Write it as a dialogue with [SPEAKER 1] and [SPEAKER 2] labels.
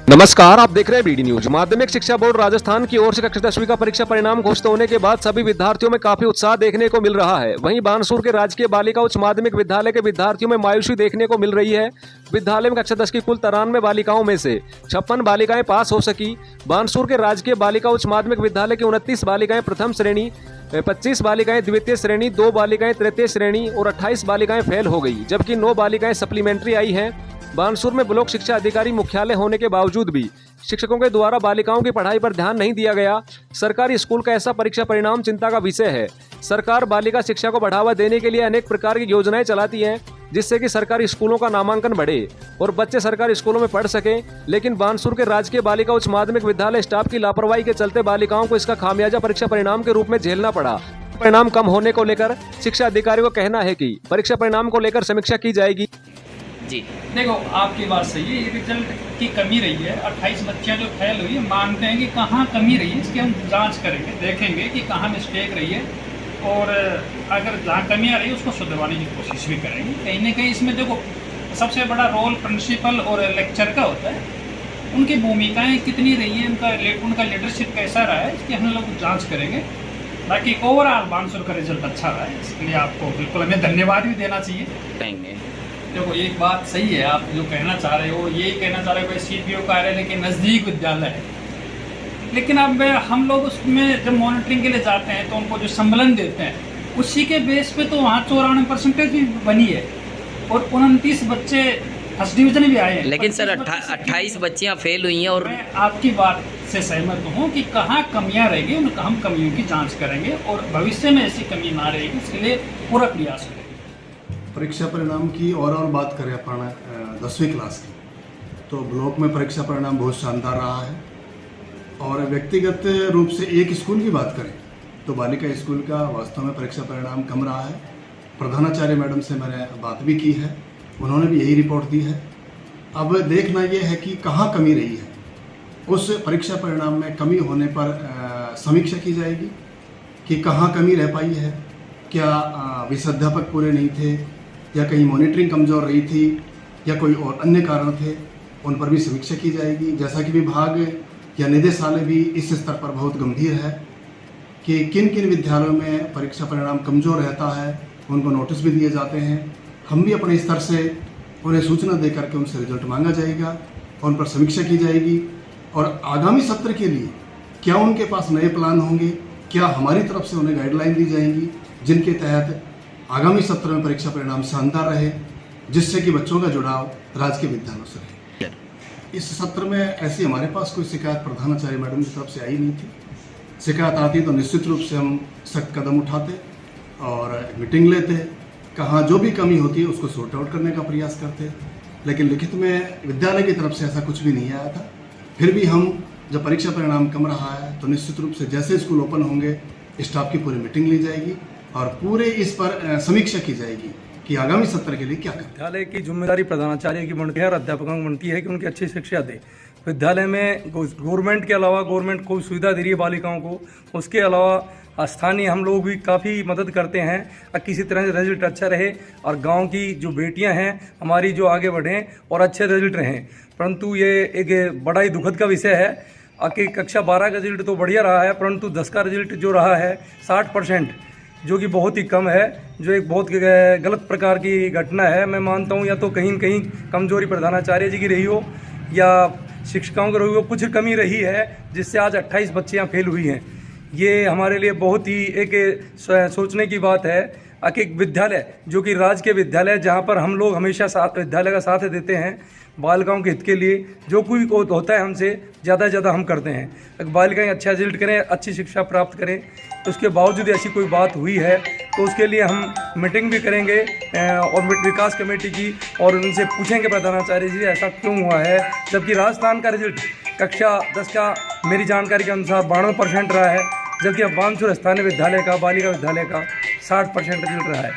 [SPEAKER 1] नमस्कार, आप देख रहे हैं बीडी न्यूज। माध्यमिक शिक्षा बोर्ड राजस्थान की ओर से कक्षा 10वीं का परीक्षा परिणाम घोषित होने के बाद सभी विद्यार्थियों में काफी उत्साह देखने को मिल रहा है। वहीं बानसूर के राजकीय बालिका उच्च माध्यमिक विद्यालय के विद्यार्थियों में मायूसी देखने को मिल रही है। विद्यालय में कक्षा 10 की कुल 93 बालिकाओं में से 56 बालिकाएं पास हो सकी। बानसूर के राजकीय बालिका उच्च माध्यमिक विद्यालय की 29 बालिकाएं प्रथम श्रेणी, 25 बालिकाएं द्वितीय श्रेणी, 2 बालिकाएं तृतीय श्रेणी और 28 बालिकाएं फेल हो गई, जबकि 9 बालिकाएं सप्लीमेंट्री आई हैं। बानसूर में ब्लॉक शिक्षा अधिकारी मुख्यालय होने के बावजूद भी शिक्षकों के द्वारा बालिकाओं की पढ़ाई पर ध्यान नहीं दिया गया। सरकारी स्कूल का ऐसा परीक्षा परिणाम चिंता का विषय है। सरकार बालिका शिक्षा को बढ़ावा देने के लिए अनेक प्रकार की योजनाएं चलाती है, जिससे कि सरकारी स्कूलों का नामांकन बढ़े और बच्चे सरकारी स्कूलों में पढ़ सकें। लेकिन बानसूर के राजकीय बालिका उच्च माध्यमिक विद्यालय स्टाफ की लापरवाही के चलते बालिकाओं को इसका खामियाजा परीक्षा परिणाम के रूप में झेलना पड़ा। परिणाम कम होने को लेकर शिक्षा अधिकारी को कहना है कि परीक्षा परिणाम को लेकर समीक्षा की जाएगी।
[SPEAKER 2] जी
[SPEAKER 3] देखो, आपकी बात सही है। ये रिजल्ट की कमी रही है। 28 बच्चियां जो फेल हुई है, मानते हैं कि कहाँ कमी रही है, इसकी हम जांच करेंगे, देखेंगे कि कहाँ मिस्टेक रही है और अगर जहाँ कमियाँ रही उसको सुधरवाने की कोशिश भी करेंगे। कहीं ना कहीं इसमें देखो, सबसे बड़ा रोल प्रिंसिपल और लेक्चर का होता है। उनकी भूमिकाएँ कितनी रही हैं, उनका लीडरशिप कैसा रहा है, इसकी हम लोग जाँच करेंगे। बाकी ओवरऑल बानसूर का रिजल्ट अच्छा रहा है, इसके लिए आपको बिल्कुल हमें धन्यवाद भी देना चाहिए।
[SPEAKER 2] कहेंगे
[SPEAKER 3] देखो, एक बात सही है, आप जो कहना चाह रहे हो, यही कहना चाह रहे हो कि सीपीओ कार्यालय के नज़दीक विद्यालय है, लेकिन अब हम लोग उसमें जब मॉनिटरिंग के लिए जाते हैं तो उनको जो संबलन देते हैं उसी के बेस पे तो वहाँ 94% भी बनी है और 29 बच्चे फर्स्ट डिवीजन भी आए हैं।
[SPEAKER 2] लेकिन सर 28 बच्चियाँ फेल हुई हैं और
[SPEAKER 3] मैं आपकी बात से सहमत हूँ कि कहाँ कमियाँ रहेगी, उन हम कमियों की जाँच करेंगे और भविष्य में ऐसी कमी ना रहेगी, इसके लिए पूरा प्रयास करेंगे।
[SPEAKER 4] परीक्षा परिणाम की और बात करें अपन 10वीं क्लास की, तो ब्लॉक में परीक्षा परिणाम बहुत शानदार रहा है। और व्यक्तिगत रूप से एक स्कूल की बात करें तो बालिका स्कूल का वास्तव में परीक्षा परिणाम कम रहा है। प्रधानाचार्य मैडम से मैंने बात भी की है, उन्होंने भी यही रिपोर्ट दी है। अब देखना ये है कि कहाँ कमी रही है, उस परीक्षा परिणाम में कमी होने पर समीक्षा की जाएगी कि कहाँ कमी रह पाई है। क्या विषयाध्यापक पूरे नहीं थे, या कहीं मॉनिटरिंग कमज़ोर रही थी, या कोई और अन्य कारण थे, उन पर भी समीक्षा की जाएगी। जैसा कि विभाग या निदेशालय भी इस स्तर पर बहुत गंभीर है कि किन किन विद्यालयों में परीक्षा परिणाम कमज़ोर रहता है, उनको नोटिस भी दिए जाते हैं। हम भी अपने स्तर से उन्हें सूचना दे करके उनसे रिजल्ट मांगा जाएगा, उन पर समीक्षा की जाएगी और आगामी सत्र के लिए क्या उनके पास नए प्लान होंगे, क्या हमारी तरफ से उन्हें गाइडलाइन दी जाएंगी जिनके तहत आगामी सत्र में परीक्षा परिणाम शानदार रहे, जिससे कि बच्चों का जुड़ाव राजकीय विद्यालयों से रहे। इस सत्र में ऐसी हमारे पास कोई शिकायत प्रधानाचार्य मैडम की तरफ से आई नहीं थी। शिकायत आती तो निश्चित रूप से हम सख्त कदम उठाते और मीटिंग लेते, कहाँ जो भी कमी होती है उसको सॉर्ट आउट करने का प्रयास करते। लेकिन लिखित में विद्यालय की तरफ से ऐसा कुछ भी नहीं आया था। फिर भी हम जब परीक्षा परिणाम कम रहा है तो निश्चित रूप से जैसे स्कूल ओपन होंगे स्टाफ की पूरी मीटिंग ली जाएगी और पूरे इस पर समीक्षा की जाएगी कि आगामी सत्र के लिए क्या करें।
[SPEAKER 5] विद्यालय की जिम्मेदारी प्रधानाचार्य की बनती है और अध्यापकों की बनती है कि उनकी अच्छी शिक्षा दे। विद्यालय में गवर्नमेंट के अलावा गवर्नमेंट कोई सुविधा दे रही है बालिकाओं को, उसके अलावा स्थानीय हम लोग भी काफ़ी मदद करते हैं और किसी तरह से रिजल्ट अच्छा रहे और गांव की जो बेटियां हैं हमारी जो आगे बढ़ें और अच्छे रिजल्ट रहें। परंतु ये एक बड़ा ही दुखद का विषय है कि कक्षा 12 का रिजल्ट तो बढ़िया रहा है, परंतु 10 का रिजल्ट जो रहा है 60%, जो कि बहुत ही कम है, जो एक बहुत गलत प्रकार की घटना है। मैं मानता हूँ या तो कहीं न कहीं कमजोरी प्रधानाचार्य जी की रही हो या शिक्षकों की रही हो, कुछ कमी रही है जिससे आज 28 बच्चियाँ फेल हुई हैं। ये हमारे लिए बहुत ही एक सोचने की बात है कि एक विद्यालय जो कि राजकीय विद्यालय, जहाँ पर हम लोग हमेशा साथ विद्यालय का साथ देते हैं बालिकाओं के हित के लिए, जो कोई होता है हमसे ज़्यादा से ज़्यादा हम करते हैं। अगर बालिकाएँ अच्छा रिजल्ट करें, अच्छी शिक्षा प्राप्त करें, तो उसके बावजूद ऐसी कोई बात हुई है तो उसके लिए हम मीटिंग भी करेंगे और विकास कमेटी की, और उनसे पूछेंगे प्रधानाचार्य जी ऐसा क्यों हुआ है, जबकि राजस्थान का रिजल्ट कक्षा 10 का मेरी जानकारी के अनुसार 92% रहा है, जबकि अब बानसूर स्थानीय विद्यालय का बालिका विद्यालय का 60% रिजल्ट रहा है।